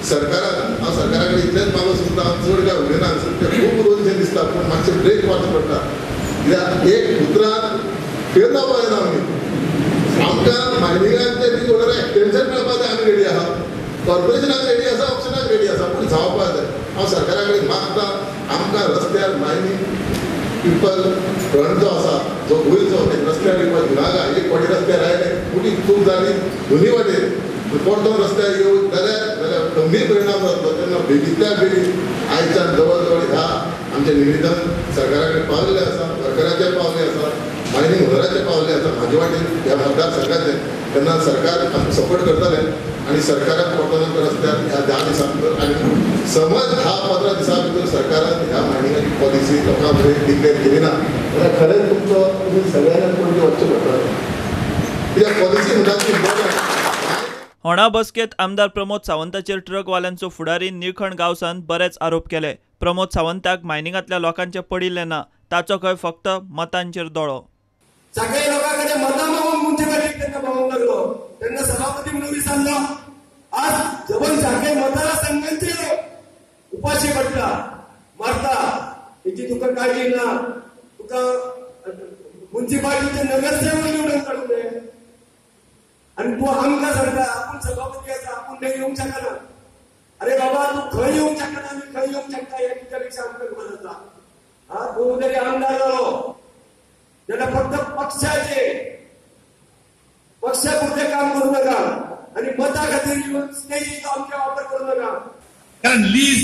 सरकारान हांव सरकारा कडेन इतलेंच मागून सुद्दां चड काय उलयना खूब उलोवचें दिसता पूण मातशें ब्रेक मारचें पडटा कित्याक एक उतरान फेल जावपा जायना आमी आमकां मायनिंगाचे बी ऑर्डर एक्सटेन्शन मेळपा जाय आमी रेडी आहा कॉर्पोरेशनाक रेडी आसा ऑप्शनाक रेडी आसा पूण जावपा जाय हांव सरकारा कडेन मागता आमकां रस्त्यार मायनिंग पिपल फ्रंट जो आसा जो वयरचो रस्त्यार येवपाक नाका एक फावटी रस्त्यार आयले मोठी चूक जाली दोनूय वाटेन परतून रस्त्यार येवं जाल्यार गंभीर परिणाम जातलो तेन्ना बेगींतल्या बेगीन आयच्यान जवळ जवळ ह्या आमचें निवेदन सरकारा कडेन पावलेलें आसा सरकाराचें पावलें आसा मायनिंग ओनराचें पावलें आसा म्हाजे वाटेन ह्या मतदारसंघाचें तेन्ना सरकार आमकां सपोर्ट करतलें आनी सरकारान परतून रस्त्यार ह्या 10 दिसां भितर आनी समज 10-15 दिसां भितर सरकारान ह्या मायनिंगाची पॉलिसी लोकां कडेन डिक्लेअर केली ना जाल्यार खरेंच तुमी सगळ्यांक पणजे वचचें पडटलें कित्याक पॉलिसी म्हणटा ती इम्पॉर्टंट होणा बसकेत आमदार प्रमोद सावंताचेर ट्रकवाल्यांचो फुडारी निळखण गांवसान बरेच आरोप केले प्रमोद सावंताक मायनिंगांतल्या लोकांचें पडिल्लें ना ताचो खंय फक्त मतांचेर दोळो सगळे लोकां कडेन मतां मागून मुन्सिपालिटीक तेन्ना पावूंक लागलो तेन्ना सभापती म्हणून विचारलो आज जबन सारखे मतदारसंघांचे उपाशी पडटा मारता हेची तुका काळजी ना तुका मुन्सिपालिटीचे नगरसेवक निवडून काडूंक जाय आनी तूं आमकां सांगता आपूण सभापती आसा आपूण थंय येवंक शकना अरे बाबा तूं खंय येवंक शकना आनी खंय येवंक शकता हे तुज्या पेक्षा आमकां खबर आसा हा तूं जरी आमदार जालो जाल्यार फक्त पक्षापुरते काम करू नका आणि मता खातीर स्टेजीचो आमच्या वापर करू नका कारण लीज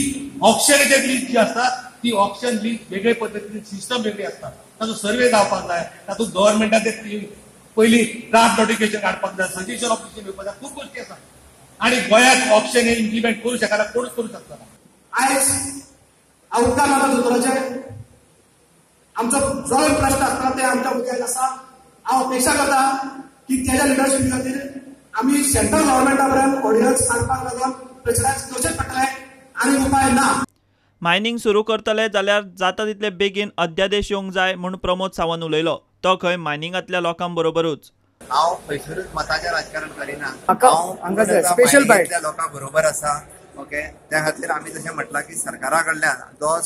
ऑप्शनाचेर लीज जी आसता ती ऑप्शन लीज वेगळे पद्धतीन सिस्टम वेगळी आसता ताचो सर्वे जावपाक जाय तातूंत गव्हर्नमेंटाचे पयलीं ड्राफ्ट नोटिफिकेशन काडपाक जाय सजेशन ऑफिशन येवपाक जाय खूब गोश्टी आसा आनी गोंयांत ऑप्शन हे इम्प्लिमेंट करूं शकना कोणूच करूं शकना आयज आउटकम म्हाका दोतोराचे आमचो जो प्रश्न आसता ते आमच्या मुखार आसा हांव अपेक्षा करता की तेज्या लिडरशिपी खातीर आमी सेंट्रल गव्हर्नमेंटा पर्यंत ऑर्डिनन्स काडपाक लागून प्रेशरायज करचेच पडटले आनी उपाय ना मायनिंग सुरू करतले जाल्यार जाता तितले बेगीन अध्यादेश येवंक जाय म्हूण प्रमोद सावंत उलयलो तो खंय मायनिंगांतल्या लोकां बरोबरूच हांव खंयसरूच मताचें राजकारण करिना हांव स्पेशल बायट लोकां बरोबर आसा ओके त्या खातीर आमी जशें म्हटलां की सरकारा कडल्यान जो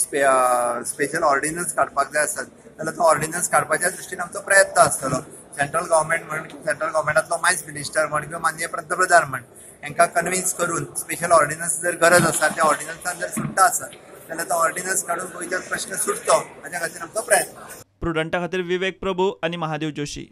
स्पेशल ऑर्डिनन्स काडपाक जाय आसत जाल्यार तो ऑर्डिनन्स काडपाच्या दृश्टीन आमचो प्रयत्न आसतलो सेंट्रल गव्हर्नमेंट म्हण सेंट्रल गव्हर्नमेंटातलो मायज मिनिस्टर म्हण किंवा माननीय पंतप्रधान म्हण हांकां कन्विन्स करून स्पेशल ऑर्डिनन्स जर गरज आसा त्या ऑर्डिनन्सान जर सुट्टा आसत जाल्यार तो ऑर्डिनन्स काडून गोंयचो प्रश्न सुटतो हाच्या खातीर आमचो प्रयत्न प्रुडंटा खातीर विवेक प्रभू आनी महादेव जोशी.